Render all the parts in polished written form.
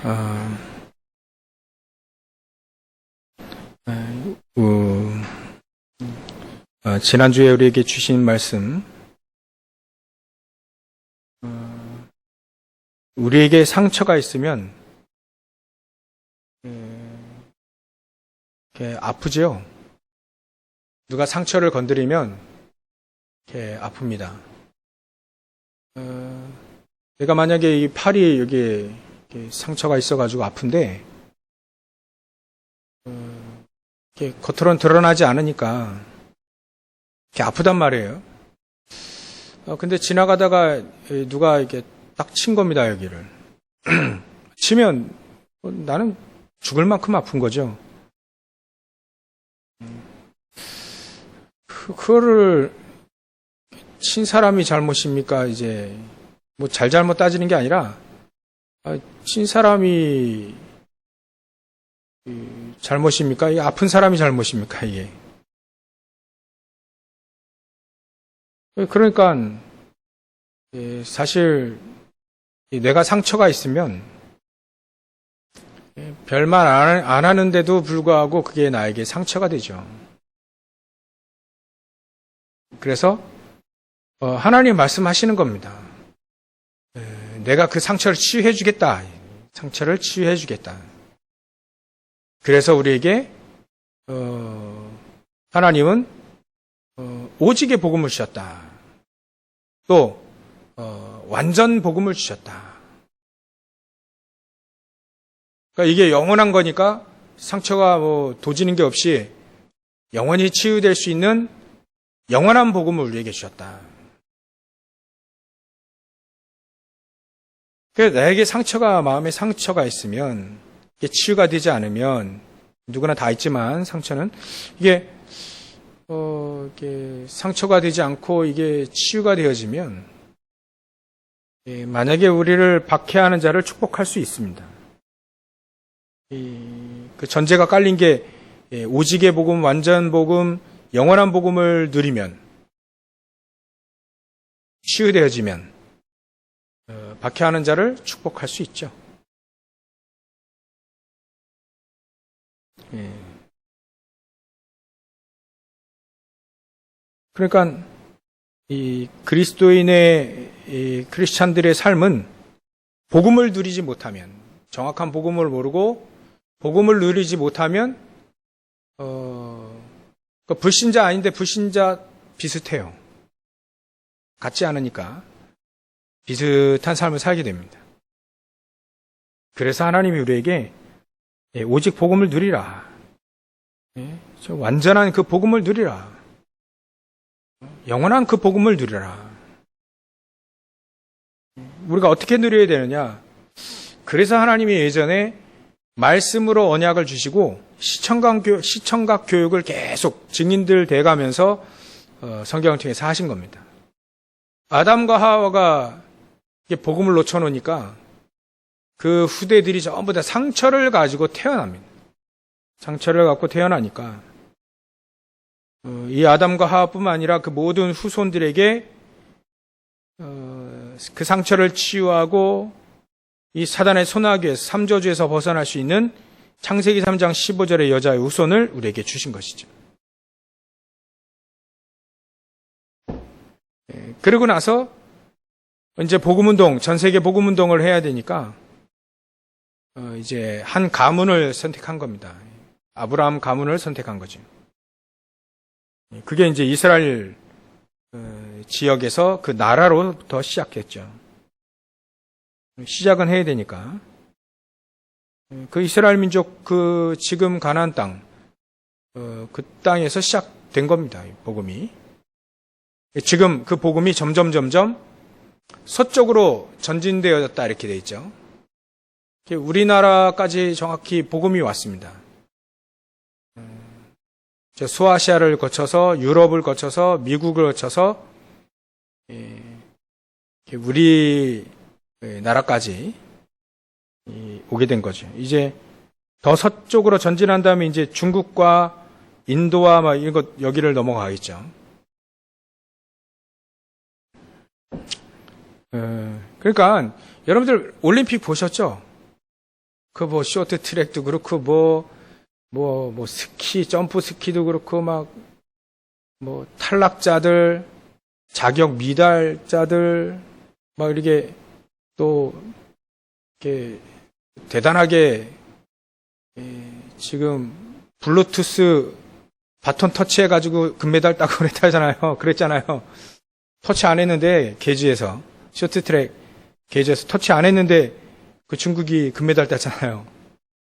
어, 지난주에 우리에게 주신 말씀, 우리에게 상처가 있으면 아프죠. 누가 상처를 건드리면 아픕니다. 내가 만약에 이 팔이 여기 상처가 있어가지고 아픈데 겉으로는 드러나지 않으니까 아프단 말이에요. 근데 지나가다가 누가 이렇게 딱 친 겁니다, 여기를. 치면 나는 죽을 만큼 아픈 거죠. 그거를 친 사람이 잘못입니까? 이제 뭐 잘못 따지는 게 아니라 친 사람이 잘못입니까? 이 아픈 사람이 잘못입니까? 이게. 그러니까 사실 내가 상처가 있으면 별말 안 하는데도 불구하고 그게 나에게 상처가 되죠. 그래서 하나님 말씀하시는 겁니다. 내가 그 상처를 치유해 주겠다. 상처를 치유해 주겠다. 그래서 우리에게 하나님은 오직의 복음을 주셨다. 또 완전 복음을 주셨다. 그러니까 이게 영원한 거니까 상처가 도지는 게 없이 영원히 치유될 수 있는 영원한 복음을 우리에게 주셨다. 그래서 나에게 마음에 상처가 있으면 이게 치유가 되지 않으면 누구나 다 있지만 상처는 이게 상처가 되지 않고 이게 치유가 되어지면 만약에 우리를 박해하는 자를 축복할 수 있습니다. 그 전제가 깔린 게 오직의 복음, 완전 복음, 영원한 복음을 누리면 치유되어지면 박해하는 자를 축복할 수 있죠. 그러니까 이 그리스도인의 이 크리스찬들의 삶은 복음을 누리지 못하면, 정확한 복음을 모르고 복음을 누리지 못하면 불신자 아닌데 불신자 비슷해요. 같지 않으니까 비슷한 삶을 살게 됩니다. 그래서 하나님이 우리에게 오직 복음을 누리라. 완전한 그 복음을 누리라. 영원한 그 복음을 누리라. 우리가 어떻게 누려야 되느냐? 그래서 하나님이 예전에 말씀으로 언약을 주시고 시청각 교육을 계속 증인들 돼가면서 성경을 통해서 하신 겁니다. 아담과 하와가 복음을 놓쳐놓으니까 그 후대들이 전부 다 상처를 가지고 태어납니다. 상처를 갖고 태어나니까 이 아담과 하와뿐만 아니라 그 모든 후손들에게 그 상처를 치유하고 이 사단의 손아귀에서 삼저주에서 벗어날 수 있는 창세기 3장 15절의 여자의 후손을 우리에게 주신 것이죠. 그러고 나서 이제 복음운동, 전 세계 복음운동을 해야 되니까 이제 한 가문을 선택한 겁니다. 아브라함 가문을 선택한 거죠. 그게 이제 이스라엘 지역에서 그 나라로부터 시작했죠. 시작은 해야 되니까. 그 이스라엘 민족 그 지금 가나안 땅, 그 땅에서 시작된 겁니다. 복음이. 지금 그 복음이 점점 서쪽으로 전진되어졌다 이렇게 돼 있죠. 우리나라까지 정확히 복음이 왔습니다. 소아시아를 거쳐서 유럽을 거쳐서 미국을 거쳐서 우리 나라까지 오게 된 거죠. 이제 더 서쪽으로 전진한 다음에 이제 중국과 인도와 막 이런 것 여기를 넘어가겠죠. 그러니까 여러분들 올림픽 보셨죠? 그 뭐 쇼트 트랙도 그렇고 뭐 스키, 점프 스키도 그렇고 뭐 탈락자들, 자격 미달자들 막 이렇게 또 이렇게 대단하게 지금 블루투스 바톤 터치해가지고 금메달 따고 그랬잖아요. 터치 안 했는데 계주에서 쇼트트랙 계주에서 터치 안 했는데 그 중국이 금메달 땄잖아요.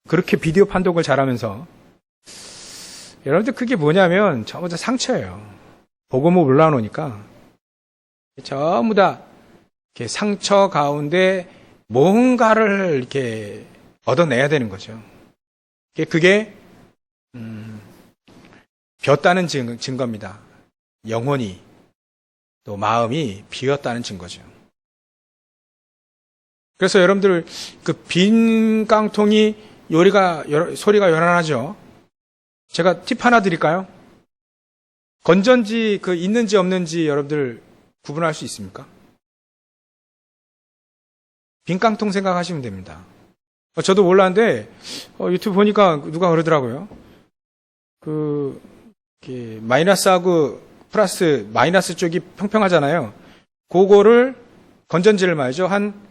그렇게 비디오 판독을 잘하면서 여러분들 그게 뭐냐면 전부 다 상처예요. 복음을 올라놓으니까 전부 다 이렇게 상처 가운데 뭔가를 이렇게 얻어내야 되는 거죠. 그게 비었다는 증거입니다. 영혼이 또 마음이 비었다는 증거죠. 그래서 여러분들 그 빈 깡통이 소리가 요란하죠. 제가 팁 하나 드릴까요? 건전지 있는지 없는지 여러분들 구분할 수 있습니까? 빈 깡통 생각하시면 됩니다. 저도 몰랐는데 유튜브 보니까 누가 그러더라고요. 마이너스하고 플러스 마이너스 쪽이 평평하잖아요. 그거를 건전지를 말이죠. 한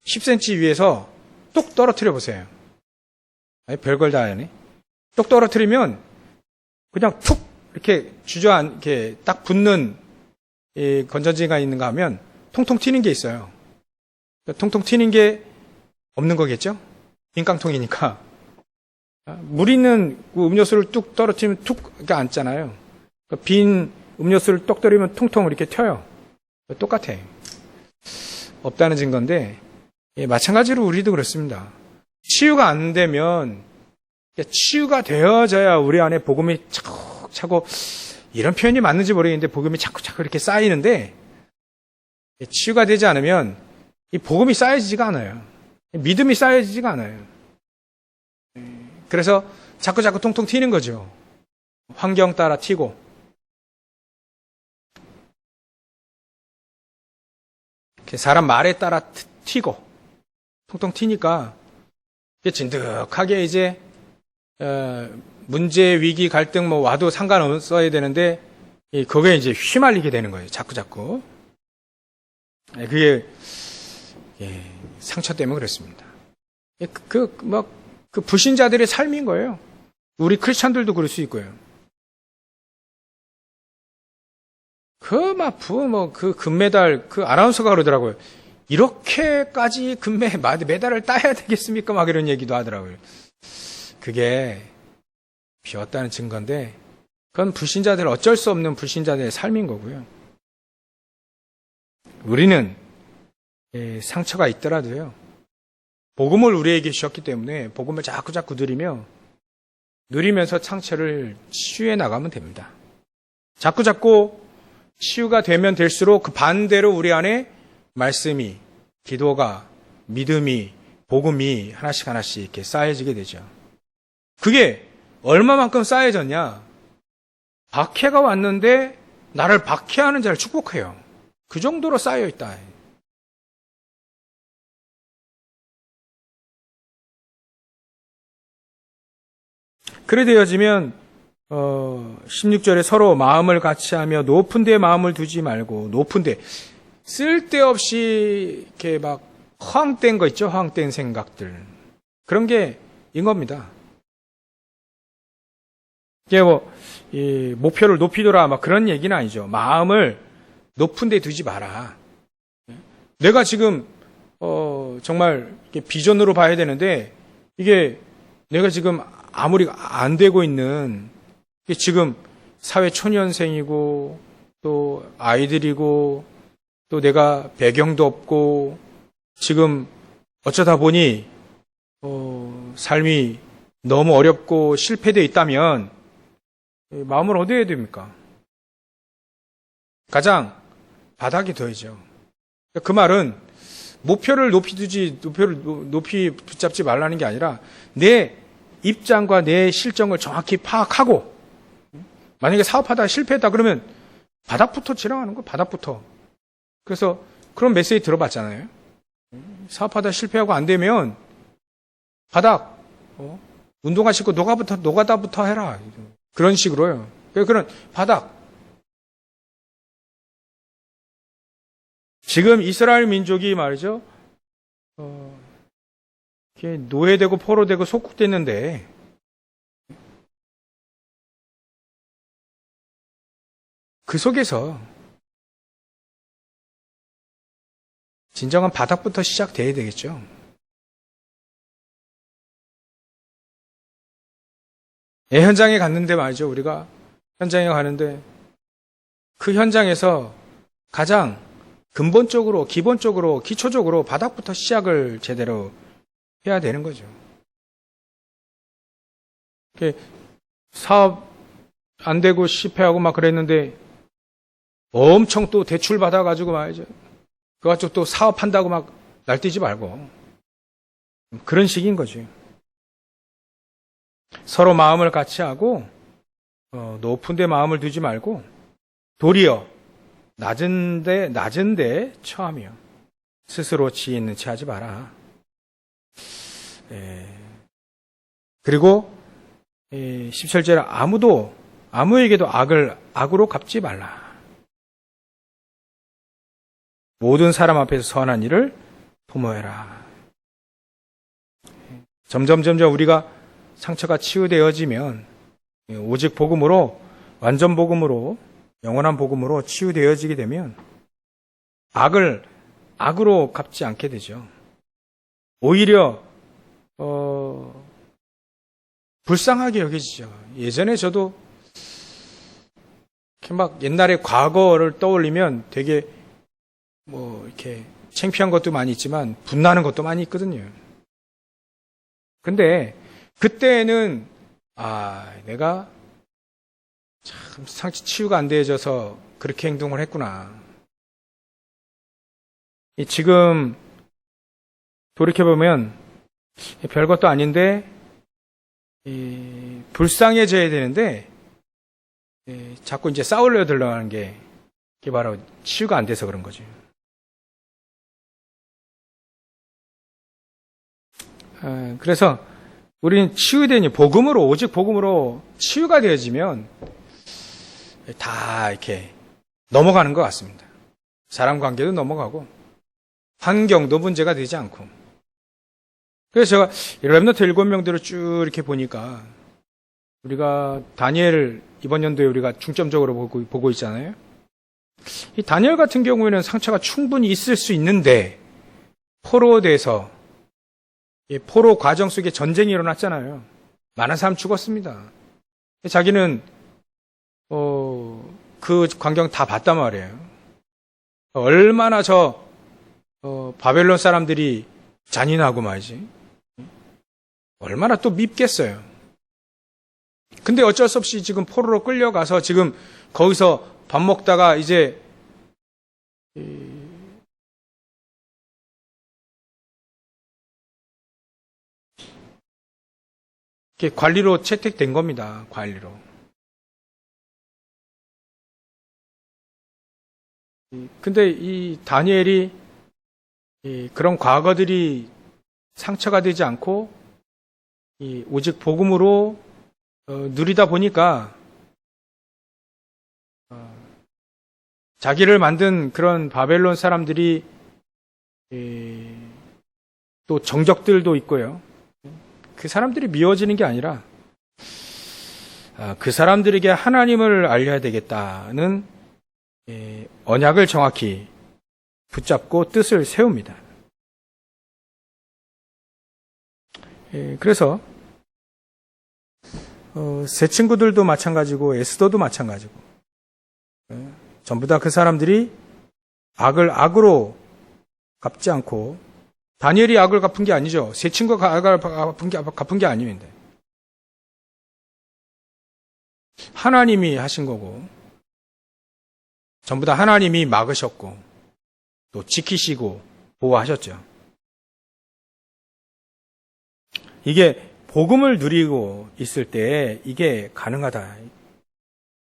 10cm 위에서 뚝 떨어뜨려 보세요. 별걸 다 하네. 뚝 떨어뜨리면 그냥 툭 이렇게 이렇게 딱 붙는 이 건전지가 있는가 하면 통통 튀는 게 있어요. 통통 튀는 게 없는 거겠죠? 빈 깡통이니까. 물 있는 음료수를 뚝 떨어뜨리면 툭 이렇게 앉잖아요. 빈 음료수를 똑 떨어뜨리면 통통 이렇게 튀어요. 똑같아. 없다는 증거인데 마찬가지로 우리도 그렇습니다. 치유가 안 되면 치유가 되어져야 우리 안에 복음이 차곡차곡 이런 표현이 맞는지 모르겠는데 복음이 자꾸자꾸 이렇게 쌓이는데 치유가 되지 않으면 이 복음이 쌓여지지가 않아요. 믿음이 쌓여지지가 않아요. 그래서 자꾸자꾸 통통 튀는 거죠. 환경 따라 튀고. 사람 말에 따라 튀고. 통통 튀니까 진득하게 이제 문제, 위기, 갈등 와도 상관없어야 되는데 그게 이제 휘말리게 되는 거예요. 자꾸자꾸. 그게 상처 때문에 그렇습니다. 그 불신자들의 삶인 거예요. 우리 크리스찬들도 그럴 수 있고요. 그 금메달, 아나운서가 그러더라고요. 이렇게까지 메달을 따야 되겠습니까? 막 이런 얘기도 하더라고요. 그게 비었다는 증거인데, 그건 어쩔 수 없는 불신자들의 삶인 거고요. 우리는 상처가 있더라도요, 복음을 우리에게 주셨기 때문에 복음을 자꾸자꾸 누리면서 상처를 치유해 나가면 됩니다. 자꾸자꾸 치유가 되면 될수록 그 반대로 우리 안에 말씀이, 기도가, 믿음이, 복음이 하나씩 이렇게 쌓여지게 되죠. 그게 얼마만큼 쌓여졌냐? 박해가 왔는데 나를 박해하는 자를 축복해요. 그 정도로 쌓여있다. 그래 되어지면 16절에 서로 마음을 같이 하며 높은 데 마음을 두지 말고, 높은 데 쓸데없이 이렇게 허황된 거 있죠? 허황된 생각들. 그런 게 인 겁니다. 이게 이 목표를 높이더라 그런 얘기는 아니죠. 마음을 높은 데 두지 마라. 내가 지금 정말 비전으로 봐야 되는데 이게 내가 지금 아무리 안 되고 있는, 지금 사회 초년생이고 또 아이들이고 또 내가 배경도 없고 지금 어쩌다 보니 삶이 너무 어렵고 실패되어 있다면 마음을 어디에 해야 됩니까? 가장 바닥에 둬야죠. 그 말은 목표를 높이 붙잡지 말라는 게 아니라 내 입장과 내 실정을 정확히 파악하고, 만약에 사업하다가 실패했다 그러면 바닥부터 지나가는 거, 바닥부터. 그래서 그런 메시지 들어봤잖아요. 사업하다 실패하고 안 되면 바닥, 운동화 신고 노가다부터 해라. 그런 식으로요. 그런 바닥. 지금 이스라엘 민족이 말이죠. 노예되고 포로되고 속국됐는데 그 속에서 진정한 바닥부터 시작돼야 되겠죠. 현장에 갔는데 말이죠. 우리가 현장에 가는데 그 현장에서 가장 근본적으로, 기본적으로, 기초적으로 바닥부터 시작을 제대로 해야 되는 거죠. 사업 안 되고 실패하고 막 그랬는데 엄청 또 대출 받아가지고 말이죠. 그거 가지고 또 사업한다고 막 날뛰지 말고 그런 식인 거지. 서로 마음을 같이 하고 높은 데 마음을 두지 말고 도리어 낮은 데 처하며 스스로 지혜 있는 채 하지 마라. 그리고 17절에 아무에게도 악으로 갚지 말라. 모든 사람 앞에서 선한 일을 도모해라. 점점 우리가 상처가 치유되어지면 오직 복음으로, 완전 복음으로, 영원한 복음으로 치유되어지게 되면 악으로 갚지 않게 되죠. 오히려 불쌍하게 여겨지죠. 예전에 저도 이렇게 막 옛날의 과거를 떠올리면 되게 이렇게 창피한 것도 많이 있지만 분나는 것도 많이 있거든요. 근데 그때는 내가 참 상처 치유가 안 되어져서 그렇게 행동을 했구나. 지금 돌이켜보면 별것도 아닌데 불쌍해져야 되는데 자꾸 이제 싸우려 들어가는 게 그게 바로 치유가 안 돼서 그런 거죠. 그래서 우리는 치유되니 오직 복음으로 치유가 되어지면 다 이렇게 넘어가는 것 같습니다. 사람 관계도 넘어가고 환경도 문제가 되지 않고. 그래서 제가 렘넌트 7명들을 쭉 이렇게 보니까 우리가 다니엘 이번 연도에 우리가 중점적으로 보고 있잖아요. 이 다니엘 같은 경우에는 상처가 충분히 있을 수 있는데 포로돼서 포로 과정 속에 전쟁이 일어났잖아요. 많은 사람 죽었습니다. 자기는 그 광경 다 봤단 말이에요. 얼마나 바벨론 사람들이 잔인하고 말이지. 얼마나 또 밉겠어요. 근데 어쩔 수 없이 지금 포로로 끌려가서 지금 거기서 밥 먹다가 이제 관리로 채택된 겁니다. 관리로. 근데 이 다니엘이 그런 과거들이 상처가 되지 않고 오직 복음으로 누리다 보니까 자기를 만든 그런 바벨론 사람들이 또 정적들도 있고요. 그 사람들이 미워지는 게 아니라 그 사람들에게 하나님을 알려야 되겠다는 언약을 정확히 붙잡고 뜻을 세웁니다. 그래서 새 친구들도 마찬가지고 에스더도 마찬가지고 전부 다 그 사람들이 악을 악으로 갚지 않고 다니엘이 악을 갚은 게 아니죠. 새 친구가 악을 갚은 게 아닙니다. 하나님이 하신 거고 전부 다 하나님이 막으셨고 또 지키시고 보호하셨죠. 이게 복음을 누리고 있을 때 이게 가능하다.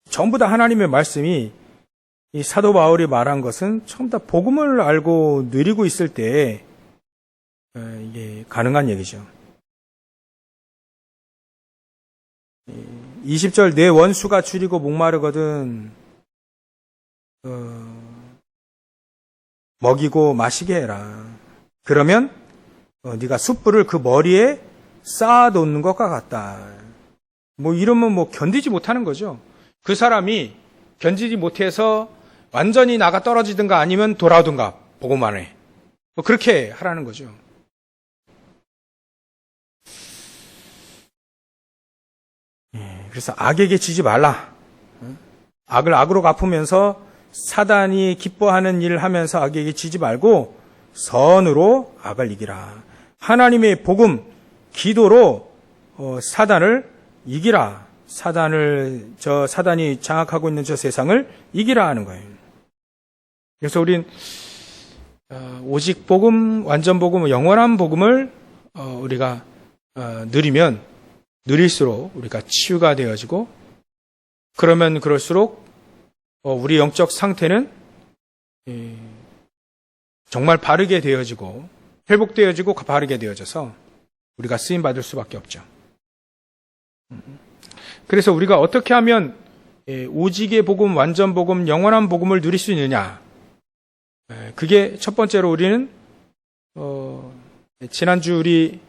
전부 다 하나님의 말씀이 이 사도 바울이 말한 것은 전부 다 복음을 알고 누리고 있을 때 이게 가능한 얘기죠. 20절 내 원수가 줄이고 목마르거든 먹이고 마시게 해라. 그러면 네가 숯불을 그 머리에 쌓아놓는 것과 같다. 뭐 이러면 뭐 견디지 못하는 거죠. 그 사람이 견디지 못해서 완전히 나가 떨어지든가 아니면 돌아오든가 보고만 해. 뭐 그렇게 하라는 거죠. 그래서 악에게 지지 말라. 악을 악으로 갚으면서 사단이 기뻐하는 일을 하면서 악에게 지지 말고 선으로 악을 이기라. 하나님의 복음, 기도로 사단을 이기라. 사단이 장악하고 있는 저 세상을 이기라 하는 거예요. 그래서 우린 오직 복음, 완전 복음, 영원한 복음을 우리가 누리면 누릴수록 우리가 치유가 되어지고 그러면 그럴수록 우리 영적 상태는 정말 바르게 되어지고 회복되어지고 바르게 되어져서 우리가 쓰임받을 수밖에 없죠. 그래서 우리가 어떻게 하면 오직의 복음, 완전 복음, 영원한 복음을 누릴 수 있느냐. 그게 첫 번째로 우리는 지난주 우리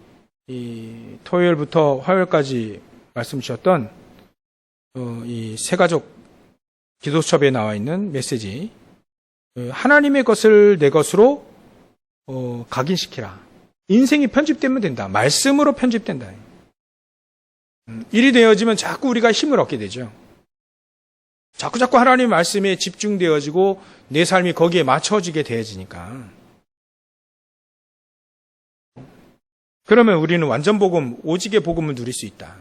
토요일부터 화요일까지 말씀 주셨던 이 새가족 기도수첩에 나와 있는 메시지, 하나님의 것을 내 것으로 각인시키라. 인생이 편집되면 된다. 말씀으로 편집된다. 일이 되어지면 자꾸 우리가 힘을 얻게 되죠. 자꾸 하나님 말씀에 집중되어지고 내 삶이 거기에 맞춰지게 되어지니까. 그러면 우리는 완전 복음, 오직의 복음을 누릴 수 있다.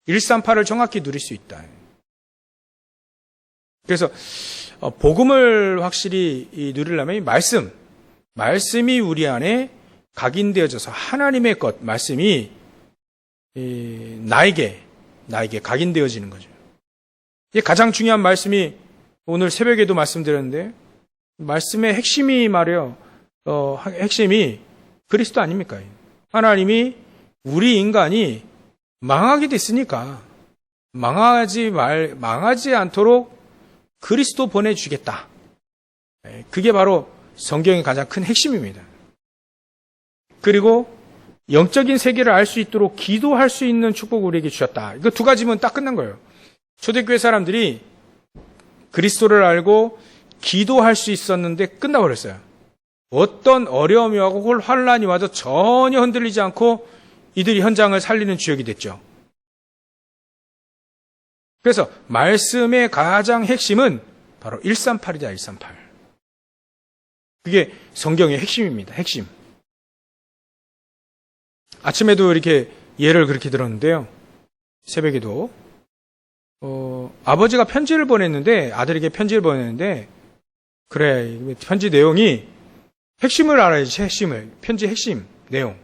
138을 정확히 누릴 수 있다. 그래서 복음을 확실히 누리려면 말씀이 우리 안에 각인되어져서 하나님의 것, 말씀이 나에게 각인되어지는 거죠. 이게 가장 중요한 말씀이 오늘 새벽에도 말씀드렸는데 말씀의 핵심이 말이에요. 핵심이 그리스도 아닙니까? 하나님이 우리 인간이 망하게 됐으니까 망하지 않도록 그리스도 보내주겠다. 그게 바로 성경의 가장 큰 핵심입니다. 그리고 영적인 세계를 알 수 있도록 기도할 수 있는 축복을 우리에게 주셨다. 이거 두 가지면 딱 끝난 거예요. 초대교회 사람들이 그리스도를 알고 기도할 수 있었는데 끝나버렸어요. 어떤 어려움이 와고 환란이 와도 전혀 흔들리지 않고 이들이 현장을 살리는 주역이 됐죠. 그래서 말씀의 가장 핵심은 바로 138이다. 138. 그게 성경의 핵심입니다. 핵심. 아침에도 이렇게 예를 그렇게 들었는데요. 새벽에도 아버지가 편지를 보냈는데 아들에게 편지를 보냈는데 그래 편지 내용이 핵심을 알아야지. 핵심을. 편지 핵심 내용.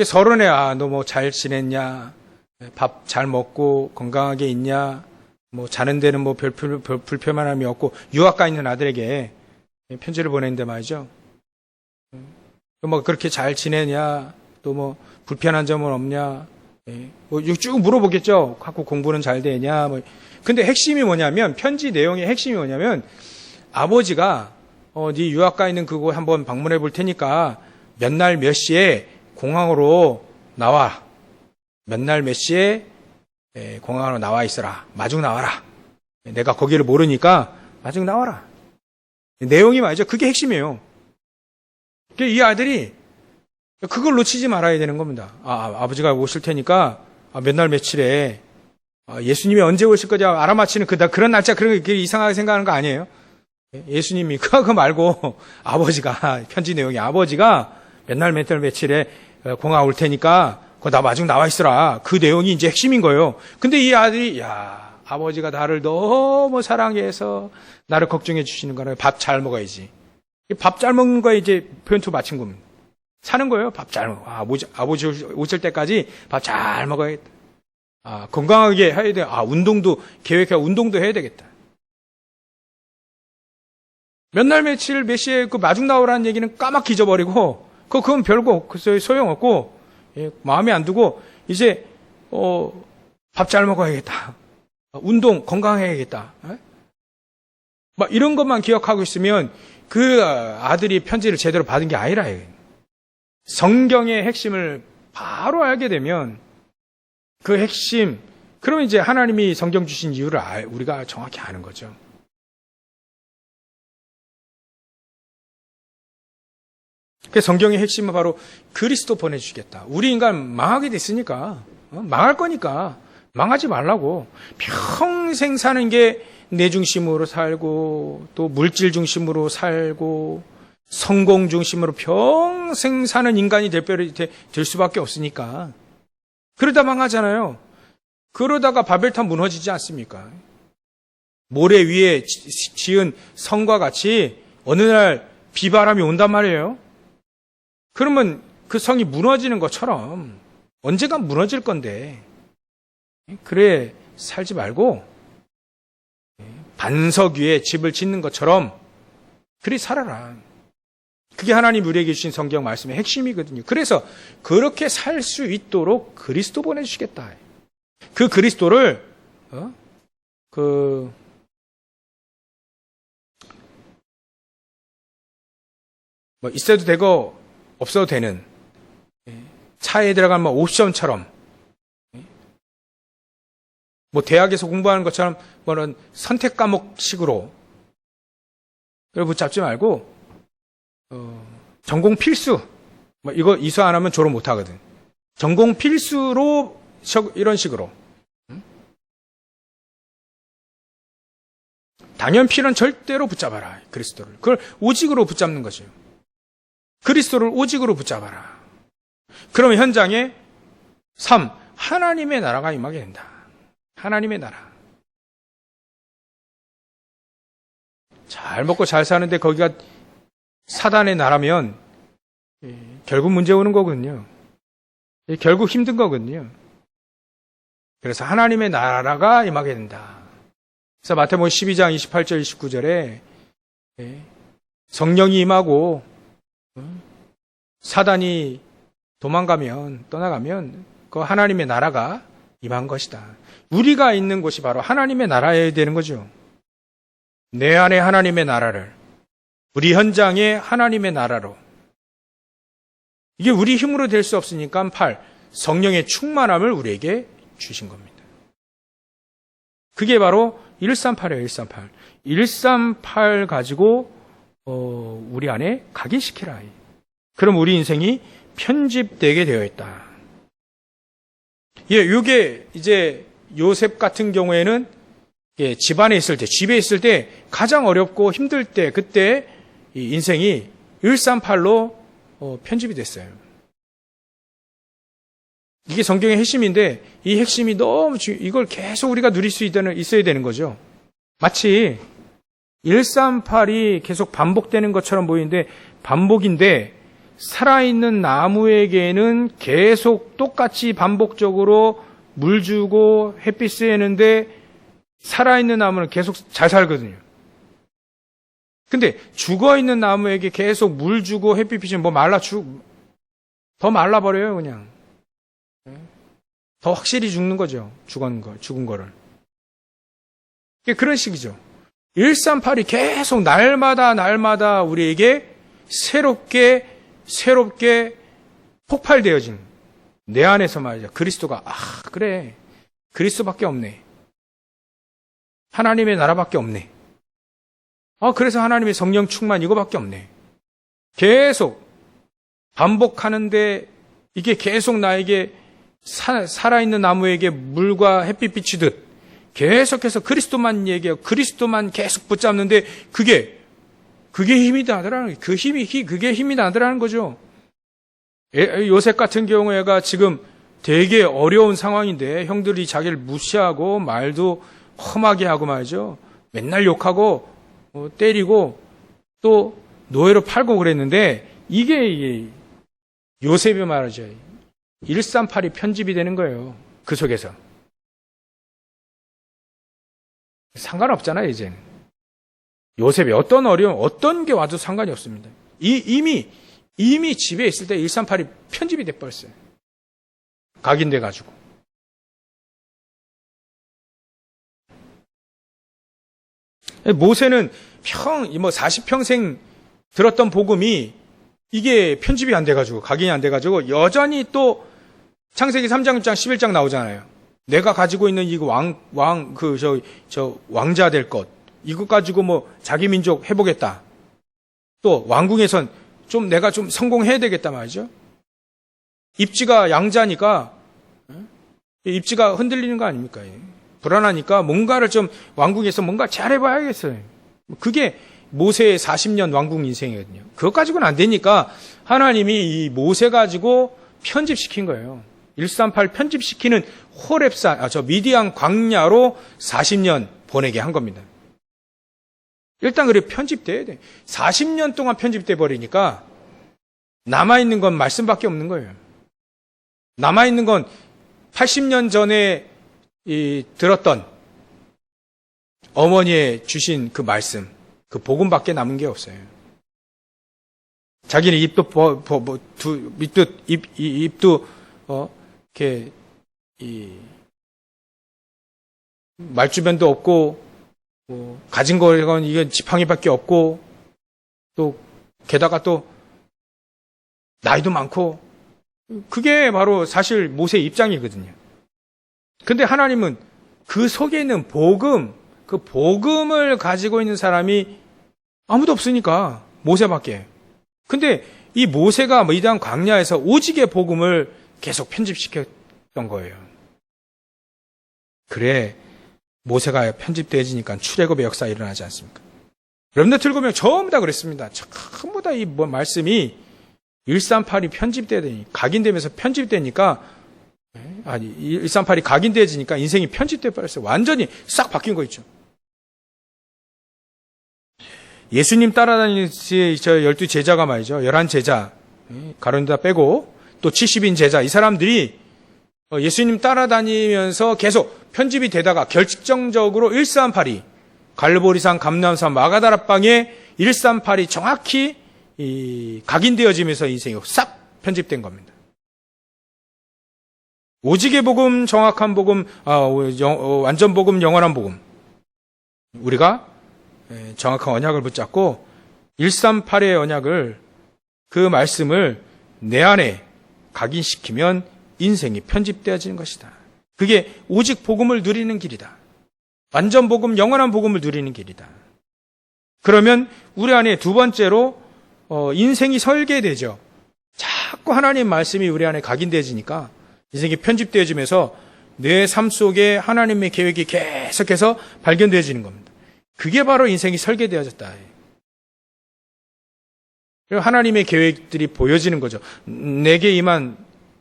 서론에 너 뭐 잘 지냈냐, 밥 잘 먹고 건강하게 있냐, 뭐 자는 데는 뭐 별 불편함이 없고 유학 가 있는 아들에게 편지를 보냈는데 말이죠. 뭐 그렇게 잘 지내냐, 또 뭐 불편한 점은 없냐, 뭐 쭉 물어보겠죠. 학교 공부는 잘 되냐, 뭐. 근데 핵심이 뭐냐면 편지 내용의 핵심이 뭐냐면 아버지가 네 유학 가 있는 그곳 한번 방문해 볼 테니까 몇 날 몇 시에 공항으로 나와. 몇 날 몇 시에 공항으로 나와 있어라. 마중 나와라. 내가 거기를 모르니까 마중 나와라. 내용이 말이죠. 그게 핵심이에요. 이 아들이 그걸 놓치지 말아야 되는 겁니다. 아버지가 오실 테니까 몇 날 며칠에 예수님이 언제 오실 거냐 알아맞히는 그런 날짜 그런 게 이상하게 생각하는 거 아니에요? 예수님이 그거 말고 아버지가 편지 내용이 아버지가 몇 날 며칠에 공항 올 테니까 나 마중 나와 있어라. 그 내용이 이제 핵심인 거예요. 근데 이 아들이 아버지가 나를 너무 사랑해서 나를 걱정해 주시는 거라 밥 잘 먹어야지. 밥 잘 먹는 거에 이제 포인트 맞춘 겁니다. 사는 거예요. 밥 잘 먹어. 아버지 오실 때까지 밥 잘 먹어야겠다. 건강하게 해야 돼. 운동도 계획해 운동도 해야 되겠다. 몇 날 며칠 몇 시에 그 마중 나오라는 얘기는 까맣게 잊어버리고 그건 별거 소용없고 마음에 안 두고 이제 밥 잘 먹어야겠다. 운동 건강해야겠다. 막 이런 것만 기억하고 있으면 그 아들이 편지를 제대로 받은 게 아니라 성경의 핵심을 바로 알게 되면 그 핵심, 그러면 이제 하나님이 성경 주신 이유를 우리가 정확히 아는 거죠. 그 성경의 핵심은 바로 그리스도 보내주시겠다. 우리 인간 망하게 됐으니까, 망할 거니까 망하지 말라고. 평생 사는 게 내 중심으로 살고 또 물질 중심으로 살고 성공 중심으로 평생 사는 인간이 될 수밖에 없으니까. 그러다 망하잖아요. 그러다가 바벨탑 무너지지 않습니까? 모래 위에 지은 성과 같이 어느 날 비바람이 온단 말이에요. 그러면 그 성이 무너지는 것처럼 언젠간 무너질 건데, 그래 살지 말고 반석 위에 집을 짓는 것처럼 그리 살아라. 그게 하나님 우리에게 주신 성경 말씀의 핵심이거든요. 그래서 그렇게 살 수 있도록 그리스도 보내주시겠다. 그 그리스도를 있어도 되고 없어도 되는, 차에 들어가면 옵션처럼, 대학에서 공부하는 것처럼 뭐는 선택 과목식으로 붙잡지 말고 전공 필수, 이거 이수 안 하면 졸업 못 하거든. 전공 필수로 이런 식으로. 당연필은 절대로 붙잡아라. 그리스도를. 그걸 오직으로 붙잡는 거죠. 그리스도를 오직으로 붙잡아라. 그러면 현장에 3. 하나님의 나라가 임하게 된다. 하나님의 나라. 잘 먹고 잘 사는데 거기가 사단의 나라면 결국 문제 오는 거거든요. 결국 힘든 거거든요. 그래서 하나님의 나라가 임하게 된다. 그래서 마태복음 12장 28절 29절에 성령이 임하고 사단이 떠나가면 그 하나님의 나라가 임한 것이다. 우리가 있는 곳이 바로 하나님의 나라여야 되는 거죠. 내 안에 하나님의 나라를, 우리 현장에 하나님의 나라로. 이게 우리 힘으로 될 수 없으니까 8. 성령의 충만함을 우리에게 주신 겁니다. 그게 바로 138이에요. 138. 138 가지고 우리 안에 각인시키라. 그럼 우리 인생이 편집되게 되어 있다. 이게 이제 요셉 같은 경우에는 집안에 있을 때, 집에 있을 때 가장 어렵고 힘들 때, 그때 이 인생이 138로 편집이 됐어요. 이게 성경의 핵심인데 이 핵심이 너무 이걸 계속 우리가 누릴 수 있어야 되는 거죠. 마치 138이 계속 반복되는 것처럼 보이는데 반복인데, 살아있는 나무에게는 계속 똑같이 반복적으로 물 주고 햇빛 쐬는데 살아있는 나무는 계속 잘 살거든요. 근데 죽어있는 나무에게 계속 물 주고 햇빛 비치면 더 말라버려요, 그냥. 더 확실히 죽는 거죠. 죽은 거를. 그런 식이죠. 138이 계속 날마다 우리에게 새롭게 폭발되어진 내 안에서 말이죠. 그리스도가, 그래. 그리스도밖에 없네. 하나님의 나라밖에 없네. 그래서 하나님의 성령 충만 이거밖에 없네. 계속 반복하는데 이게 계속 나에게 살아있는 나무에게 물과 햇빛 비치듯 계속해서 그리스도만 얘기해요. 그리스도만 계속 붙잡는데 그게 힘이 나더라는 거예요. 그게 힘이 나더라는 거죠. 요셉 같은 경우에가 지금 되게 어려운 상황인데 형들이 자기를 무시하고 말도 험하게 하고 말이죠. 맨날 욕하고 때리고 또 노예로 팔고 그랬는데 이게 요셉이 말이죠. 138이 편집이 되는 거예요. 그 속에서. 상관없잖아요, 이제는. 요셉이 어떤 어려움, 어떤 게 와도 상관이 없습니다. 이미 집에 있을 때 138이 편집이 돼버렸어요. 각인돼가지고. 모세는 40평생 들었던 복음이 이게 편집이 안 돼가지고, 각인이 안 돼가지고, 여전히 또 창세기 3장, 6장, 11장 나오잖아요. 내가 가지고 있는 이 왕자 될 것, 이것 가지고 자기 민족 해보겠다. 또 왕궁에선 내가 좀 성공해야 되겠다 말이죠. 입지가 양자니까, 입지가 흔들리는 거 아닙니까? 불안하니까 뭔가를 좀 왕궁에서 뭔가 잘해봐야겠어요. 그게 모세의 40년 왕궁 인생이거든요. 그것 가지고는 안 되니까 하나님이 이 모세 가지고 편집시킨 거예요. 138 편집시키는 호렙산, 미디안 광야로 40년 보내게 한 겁니다. 일단 그래 편집돼야 돼. 40년 동안 편집돼 버리니까 남아있는 건 말씀밖에 없는 거예요. 남아있는 건 80년 전에 들었던 어머니의 주신 그 말씀, 그 복음밖에 남은 게 없어요. 자기는 입도 이렇게 말주변도 없고 가진 거건 이건 지팡이밖에 없고 또 게다가 또 나이도 많고 그게 바로 사실 모세의 입장이거든요. 근데 하나님은 그 속에 있는 복음, 그 복음을 가지고 있는 사람이 아무도 없으니까 모세밖에. 근데 이 모세가 미디안 광야에서 오직의 복음을 계속 편집시켰던 거예요. 그래 모세가 편집되어지니까 출애굽의 역사가 일어나지 않습니까? 여러분들 들고보면 전부 다 그랬습니다. 전부 다 이 말씀이 138이 편집되더니 각인되면서 편집되니까 138이 각인되어지니까 인생이 편집돼 버렸어요. 완전히 싹 바뀐 거 있죠. 예수님 따라다니는 12 제자가 말이죠. 11 제자, 가룟유다 빼고 또 70인 제자, 이 사람들이 예수님 따라다니면서 계속 편집이 되다가 결정적으로 138이 갈보리산, 감람산, 마가다락방에 138이 정확히 각인되어지면서 인생이 싹 편집된 겁니다. 오직의 복음, 정확한 복음, 완전 복음, 영원한 복음. 우리가 정확한 언약을 붙잡고 138의 언약을 그 말씀을 내 안에 각인시키면 인생이 편집되어지는 것이다. 그게 오직 복음을 누리는 길이다. 완전 복음, 영원한 복음을 누리는 길이다. 그러면 우리 안에 두 번째로 인생이 설계되죠. 자꾸 하나님 말씀이 우리 안에 각인되어지니까 인생이 편집되어지면서 내 삶 속에 하나님의 계획이 계속해서 발견되어지는 겁니다. 그게 바로 인생이 설계되어졌다. 하나님의 계획들이 보여지는 거죠. 내게 임한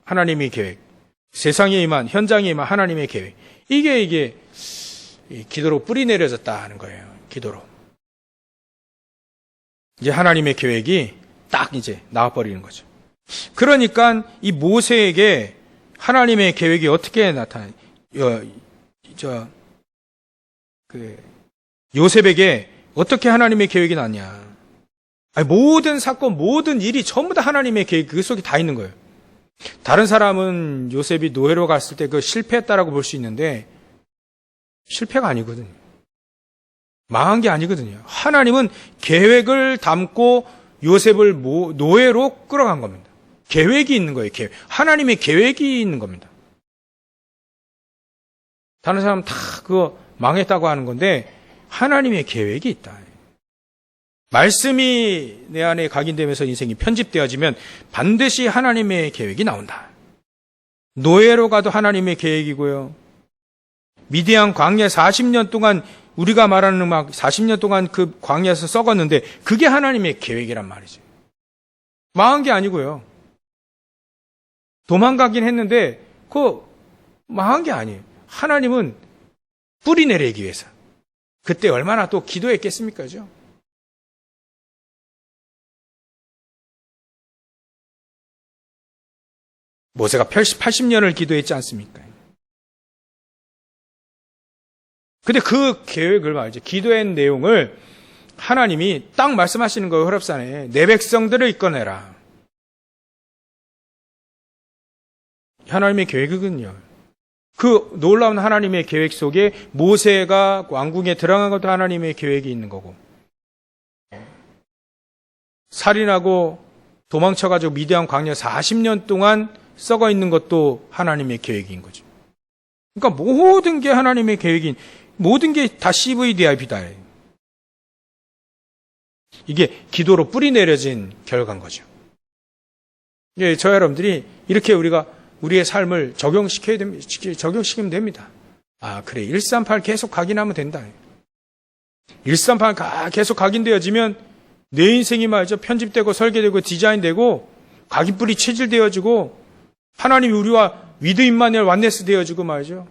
하나님의 계획, 세상에 임한, 현장에 임한 하나님의 계획. 이게 기도로 뿌리 내려졌다 하는 거예요. 기도로. 이제 하나님의 계획이 딱 이제 나와버리는 거죠. 그러니까 이 모세에게 하나님의 계획이 어떻게 나타나요? 요셉에게 어떻게 하나님의 계획이 났냐? 모든 사건, 모든 일이 전부 다 하나님의 계획 그 속에 다 있는 거예요. 다른 사람은 요셉이 노예로 갔을 때 그 실패했다라고 볼 수 있는데 실패가 아니거든요. 망한 게 아니거든요. 하나님은 계획을 담고 요셉을 노예로 끌어간 겁니다. 계획이 있는 거예요. 계획. 하나님의 계획이 있는 겁니다. 다른 사람 다 그거 망했다고 하는 건데 하나님의 계획이 있다. 말씀이 내 안에 각인되면서 인생이 편집되어지면 반드시 하나님의 계획이 나온다. 노예로 가도 하나님의 계획이고요. 미디안 광야 40년 동안 우리가 말하는 40년 동안 그 광야에서 썩었는데 그게 하나님의 계획이란 말이죠. 망한 게 아니고요. 도망가긴 했는데 그거 망한 게 아니에요. 하나님은 뿌리 내리기 위해서. 그때 얼마나 또 기도했겠습니까죠? 모세가 80년을 기도했지 않습니까? 근데 그 계획을 말이죠. 기도의 내용을 하나님이 딱 말씀하시는 거예요. 호렙산에 내 백성들을 이끌어내라. 하나님의 계획이거든요. 그 놀라운 하나님의 계획 속에 모세가 왕궁에 들어간 것도 하나님의 계획이 있는 거고, 살인하고 도망쳐가지고 미디안 광야 40년 동안 썩어 있는 것도 하나님의 계획인 거죠. 그러니까 모든 게 하나님의 계획인, 모든 게 다 CVDIP다. 이게 기도로 뿌리 내려진 결과인 거죠. 예, 저 여러분들이 이렇게 우리가 우리의 삶을 적용시키면 됩니다. 아, 그래. 138 계속 각인하면 된다. 138 계속 각인되어지면 내 인생이 말이죠. 편집되고 설계되고 디자인되고 각인뿔이 체질되어지고 하나님이 우리와 위드 임마누엘 완네스 되어지고 말이죠.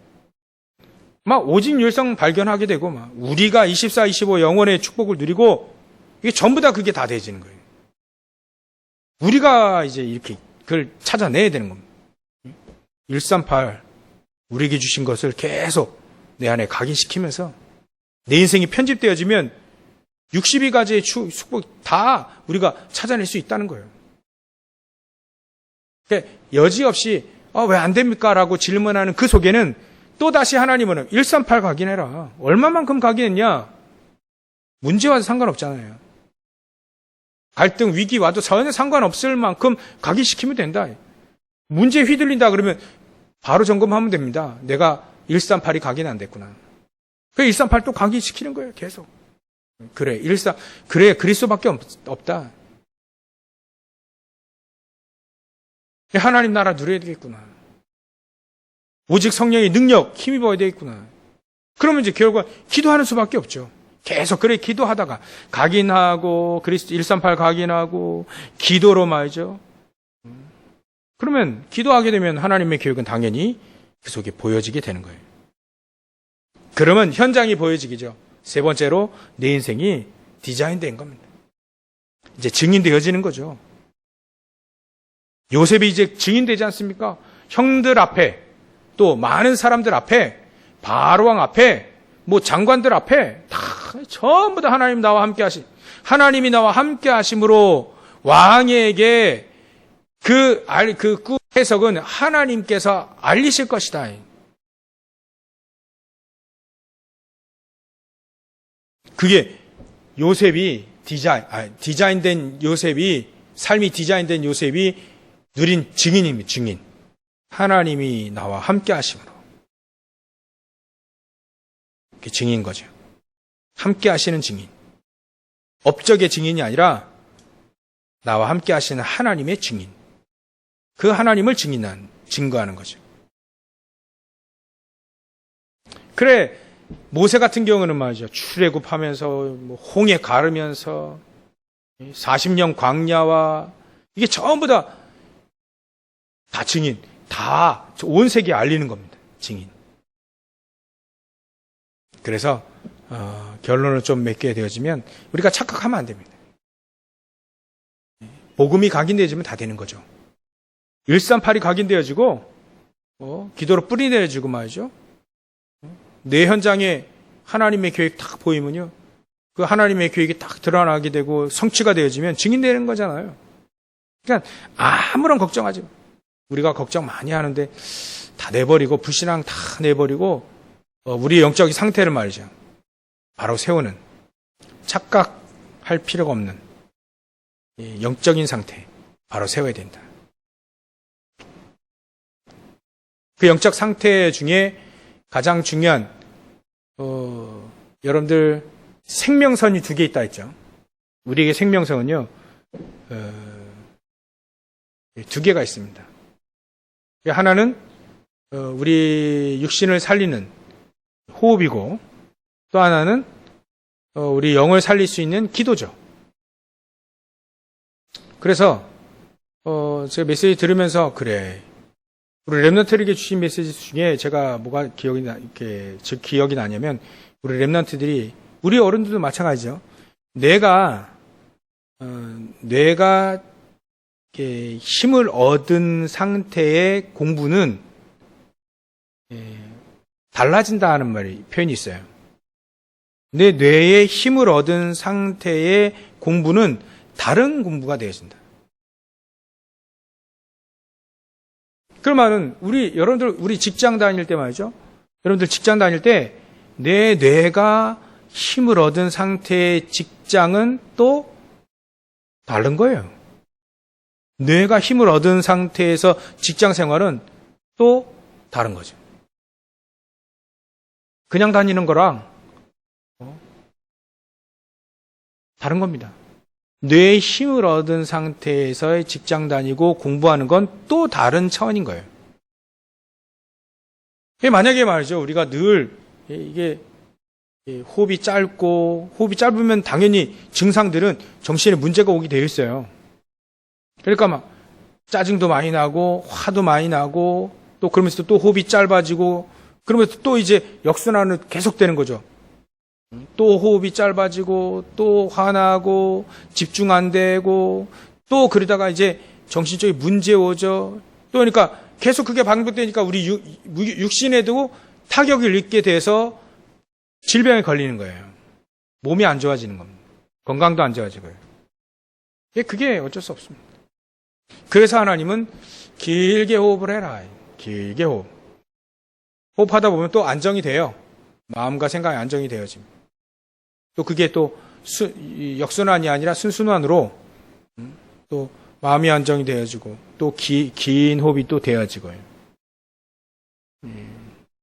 막 오직 열성 발견하게 되고 막 우리가 24, 25 영원의 축복을 누리고 이게 전부 다 그게 다 되어지는 거예요. 우리가 이제 이렇게 그걸 찾아내야 되는 겁니다. 138 우리에게 주신 것을 계속 내 안에 각인시키면서 내 인생이 편집되어지면 62가지의 축복 다 우리가 찾아낼 수 있다는 거예요. 그러니까 여지없이 왜 안 됩니까? 라고 질문하는 그 속에는 또다시 하나님은 138 각인해라. 얼마만큼 각인했냐? 문제와도 상관없잖아요. 갈등, 위기 와도 전혀 상관없을 만큼 각인시키면 된다. 문제 휘둘린다 그러면 바로 점검하면 됩니다. 내가 138이 각인 안 됐구나. 그 138 또 각인시키는 거예요. 계속. 그래, 그래, 그리스도밖에 없다. 하나님 나라 누려야 되겠구나. 오직 성령의 능력, 힘입어야 되겠구나. 그러면 이제 결과 기도하는 수밖에 없죠. 계속 그래 기도하다가 각인하고 그리스도 138 각인하고 기도로 말이죠. 그러면 기도하게 되면 하나님의 계획은 당연히 그 속에 보여지게 되는 거예요. 그러면 현장이 보여지기죠. 세 번째로 내 인생이 디자인된 겁니다. 이제 증인되어지는 거죠. 요셉이 이제 증인되지 않습니까? 형들 앞에 또 많은 사람들 앞에 바로왕 앞에 뭐 장관들 앞에 다 전부 다 하나님이 나와 함께 하심으로 왕에게 그 꿈 해석은 하나님께서 알리실 것이다. 그게 요셉이 디자인된 요셉이 삶이 디자인된 요셉이 누린 증인입니다. 증인. 하나님이 나와 함께 하심으로. 그게 증인 거죠. 함께 하시는 증인. 업적의 증인이 아니라 나와 함께 하시는 하나님의 증인. 그 하나님을 증거하는 거죠. 그래, 모세 같은 경우는 말이죠. 출애굽하면서 홍해 가르면서 40년 광야와 이게 전부 다 증인. 다 온 세계에 알리는 겁니다. 증인. 그래서 결론을 좀 맺게 되어지면 우리가 착각하면 안 됩니다. 복음이 각인되어지면 다 되는 거죠. 138이 각인되어지고 기도로 뿌리 내려지고 말이죠. 내 현장에 하나님의 계획이 딱 보이면요. 그 하나님의 계획이 딱 드러나게 되고 성취가 되어지면 증인되는 거잖아요. 그러니까 아무런 걱정하지 마. 우리가 걱정 많이 하는데 다 내버리고 불신앙 다 내버리고 우리의 영적인 상태를 말이죠. 바로 세우는 착각할 필요가 없는 영적인 상태 바로 세워야 된다. 그 영적 상태 중에 가장 중요한 여러분들 생명선이 2개 있다 했죠. 우리에게 생명선은요 2개가 있습니다. 하나는 우리 육신을 살리는 호흡이고 또 하나는 우리 영을 살릴 수 있는 기도죠. 그래서 제가 메시지 들으면서 그래 우리 렘넌트에게 주신 메시지 중에 제가 뭐가 기억이 나냐면 우리 렘넌트들이 우리 어른들도 마찬가지죠. 뇌가 힘을 얻은 상태의 공부는 달라진다는 표현이 있어요. 내 뇌에 힘을 얻은 상태의 공부는 다른 공부가 되어진다. 그러면은 여러분들 우리 직장 다닐 때 말이죠. 여러분들 직장 다닐 때 내 뇌가 힘을 얻은 상태의 직장은 또 다른 거예요. 뇌가 힘을 얻은 상태에서 직장 생활은 또 다른 거죠. 그냥 다니는 거랑 다른 겁니다. 뇌의 힘을 얻은 상태에서의 직장 다니고 공부하는 건 또 다른 차원인 거예요. 만약에 말이죠, 우리가 늘 이게 호흡이 짧고, 호흡이 짧으면 당연히 증상들은 정신에 문제가 오게 되어 있어요. 그러니까 막 짜증도 많이 나고 화도 많이 나고 또 그러면서 또 호흡이 짧아지고 그러면서 또 이제 역순환은 계속되는 거죠. 또 호흡이 짧아지고 또 화나고 집중 안 되고 또 그러다가 이제 정신적인 문제 오죠. 또 그러니까 계속 그게 반복되니까 우리 육신에도 타격을 입게 돼서 질병에 걸리는 거예요. 몸이 안 좋아지는 겁니다. 건강도 안 좋아지고요. 그게 어쩔 수 없습니다. 그래서 하나님은 길게 호흡을 해라. 길게 호흡. 호흡하다 보면 또 안정이 돼요. 마음과 생각이 안정이 되어집니다. 또 그게 또 역순환이 아니라 순순환으로 또 마음이 안정이 되어지고 또 긴 호흡이 또 되어지고요.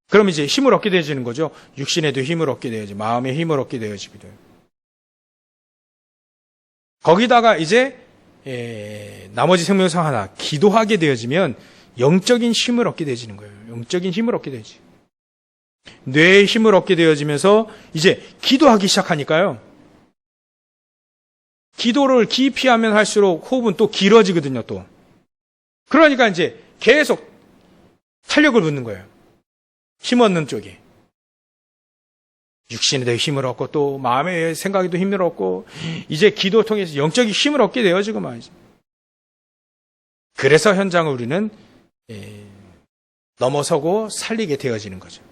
그럼 이제 힘을 얻게 되어지는 거죠. 육신에도 힘을 얻게 되어지고 마음에 힘을 얻게 되어지기도 해요. 거기다가 이제 나머지 생명상 하나 기도하게 되어지면 영적인 힘을 얻게 되어지는 거예요. 영적인 힘을 얻게 되지. 뇌의 힘을 얻게 되어지면서 이제 기도하기 시작하니까요. 기도를 깊이 하면 할수록 호흡은 또 길어지거든요, 또. 그러니까 이제 계속 탄력을 붙는 거예요. 힘 얻는 쪽에. 육신에도 힘을 얻고 또 마음의 생각에도 힘을 얻고 이제 기도 통해서 영적인 힘을 얻게 되어지고 말이죠. 그래서 현장을 우리는 넘어서고 살리게 되어지는 거죠.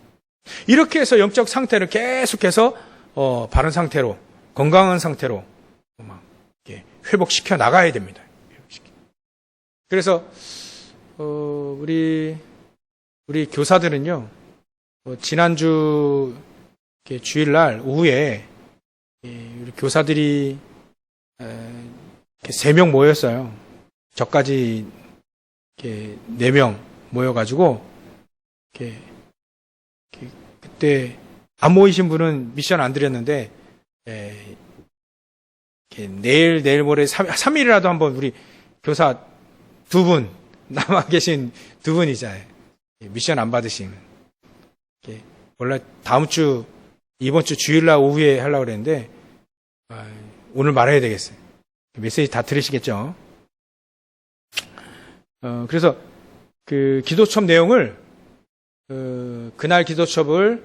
이렇게 해서 영적 상태를 계속해서 바른 상태로 건강한 상태로 막 회복시켜 나가야 됩니다. 그래서 우리 교사들은요 지난주 주일날 오후에 우리 교사들이 3명 모였어요. 저까지 4명 모여가지고 그때 안 모이신 분은 미션 안 드렸는데 내일 모레 3일이라도 한번 우리 교사 2분 남아 계신 2분이잖아요. 미션 안 받으시면 원래 이번 주 주일날 오후에 하려고 그랬는데 오늘 말해야 되겠어요. 메시지 다 들으시겠죠? 그래서 그 기도첩 내용을 그날 기도첩을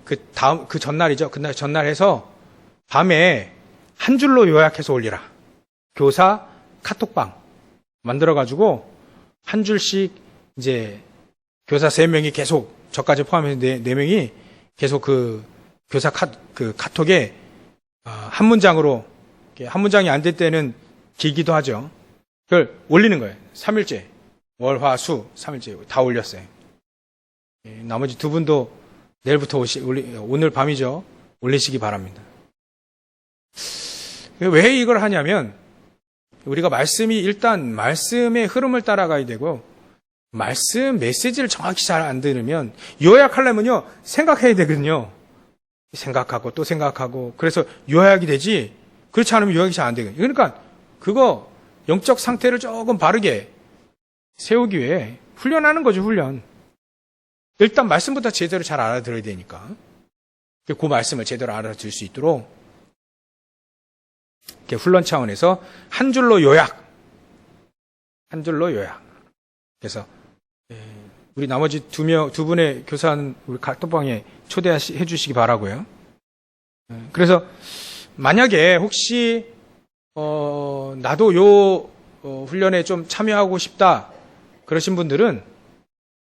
그 전날이죠. 그날 전날 해서 밤에 한 줄로 요약해서 올리라. 교사 카톡방 만들어가지고 한 줄씩 이제 교사 3명이 계속 저까지 포함해서 4명이 계속 그 교사 카톡에 한 문장으로 한 문장이 안 될 때는 길기도 하죠. 그걸 올리는 거예요. 3일째 월, 화, 수 3일째 다 올렸어요. 나머지 2분도 내일부터 오늘 밤이죠. 올리시기 바랍니다. 왜 이걸 하냐면 우리가 일단 말씀의 흐름을 따라가야 되고 말씀 메시지를 정확히 잘 안 들으면 요약하려면요 생각해야 되거든요. 생각하고 또 생각하고 그래서 요약이 되지 그렇지 않으면 요약이 잘 안 되거든요. 그러니까 그거 영적 상태를 조금 바르게 세우기 위해 훈련하는 거죠. 훈련. 일단 말씀부터 제대로 잘 알아들어야 되니까 그 말씀을 제대로 알아들을 수 있도록 훈련 차원에서 한 줄로 요약. 그래서 우리 나머지 2분의 교사는 우리 카톡방에 초대해 주시기 바라고요. 그래서 만약에 혹시 나도 요 훈련에 좀 참여하고 싶다 그러신 분들은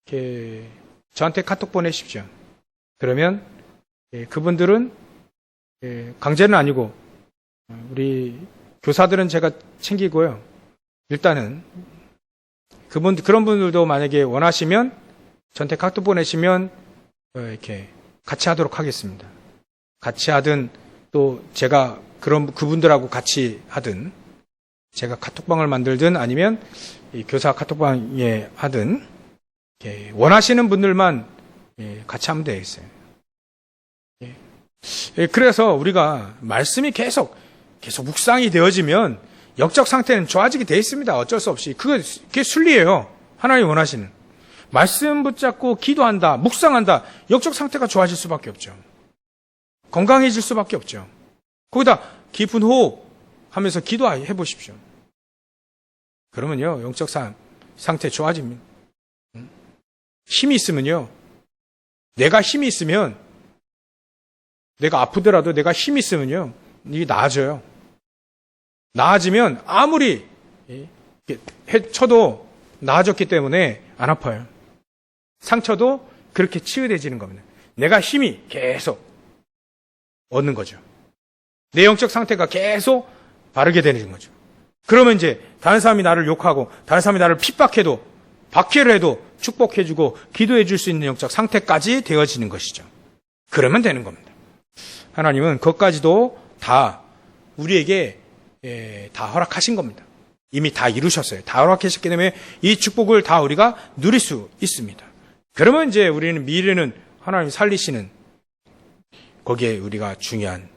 이렇게 저한테 카톡 보내십시오. 그러면 그분들은 강제는 아니고 우리 교사들은 제가 챙기고요. 일단은 그런 분들도 만약에 원하시면 저한테 카톡 보내시면 이렇게 같이 하도록 하겠습니다. 같이 하든 또 제가 그분들하고 같이 하든 제가 카톡방을 만들든 아니면 이 교사 카톡방에 하든 원하시는 분들만 같이 하면 되겠어요. 그래서 우리가 말씀이 계속 묵상이 되어지면 영적 상태는 좋아지게 되어 있습니다. 어쩔 수 없이. 그게 순리예요. 하나님 원하시는. 말씀 붙잡고 기도한다, 묵상한다, 영적 상태가 좋아질 수밖에 없죠. 건강해질 수밖에 없죠. 거기다 깊은 호흡 하면서 기도해 보십시오. 그러면요, 영적 상태 좋아집니다. 힘이 있으면요, 내가 힘이 있으면, 내가 아프더라도 내가 힘이 있으면요, 이게 나아져요. 나아지면 아무리 쳐도 나아졌기 때문에 안 아파요. 상처도 그렇게 치유돼지는 겁니다. 내가 힘이 계속 얻는 거죠. 내 영적 상태가 계속 바르게 되는 거죠. 그러면 이제 다른 사람이 나를 욕하고 다른 사람이 나를 핍박해도 박해를 해도 축복해주고 기도해줄 수 있는 영적 상태까지 되어지는 것이죠. 그러면 되는 겁니다. 하나님은 그것까지도 다 우리에게 다 허락하신 겁니다. 이미 다 이루셨어요. 다 허락하셨기 때문에 이 축복을 다 우리가 누릴 수 있습니다. 그러면 이제 우리는 미래는 하나님 살리시는 거기에 우리가 중요한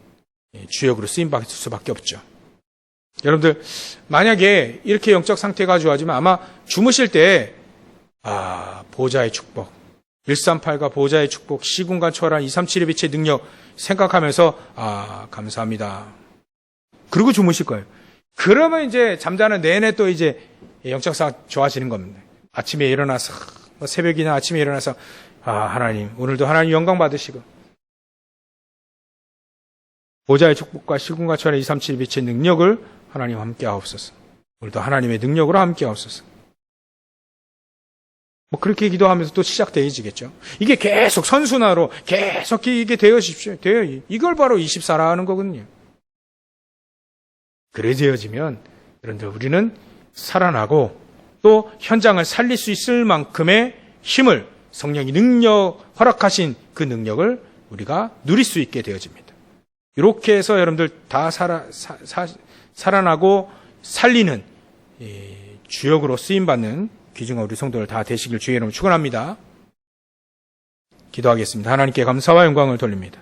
주역으로 쓰임받을 수밖에 없죠. 여러분들 만약에 이렇게 영적 상태가 좋아지면 아마 주무실 때 보좌의 축복, 138과 보좌의 축복, 시군과 초월한 237의 빛의 능력 생각하면서 감사합니다. 그러고 주무실 거예요. 그러면 이제 잠자는 내내 또 이제 영적 상태 좋아지는 겁니다. 아침에 일어나서 새벽이나 아침에 일어나서 하나님 오늘도 하나님 영광 받으시고 보좌의 축복과 시군과 초월한 237의 빛의 능력을 하나님 함께 하옵소서. 오늘도 하나님의 능력으로 함께 하옵소서. 그렇게 기도하면서 또 시작되어지겠죠. 이게 계속 선순환으로 계속 이게 되어집시오. 이걸 바로 24라 하는 거거든요. 그래 되어지면 여러분들 우리는 살아나고 또 현장을 살릴 수 있을 만큼의 힘을 성령이 허락하신 그 능력을 우리가 누릴 수 있게 되어집니다. 이렇게 해서 여러분들 다 살아나고 살리는 주역으로 쓰임받는 귀중한 우리 성도들 다 되시길 주의 이름으로 축원합니다. 기도하겠습니다. 하나님께 감사와 영광을 돌립니다.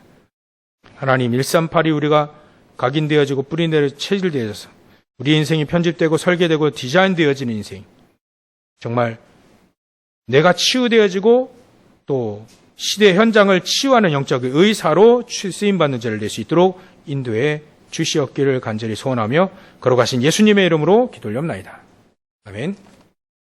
하나님 138이 우리가 각인되어지고 뿌리내려 체질되어져서 우리 인생이 편집되고 설계되고 디자인되어지는 인생, 정말 내가 치유되어지고 또 시대 현장을 치유하는 영적 의사로 쓰임받는 자를 될 수 있도록 인도해 주시옵기를 간절히 소원하며 걸어가신 예수님의 이름으로 기도올려옵나이다. 아멘.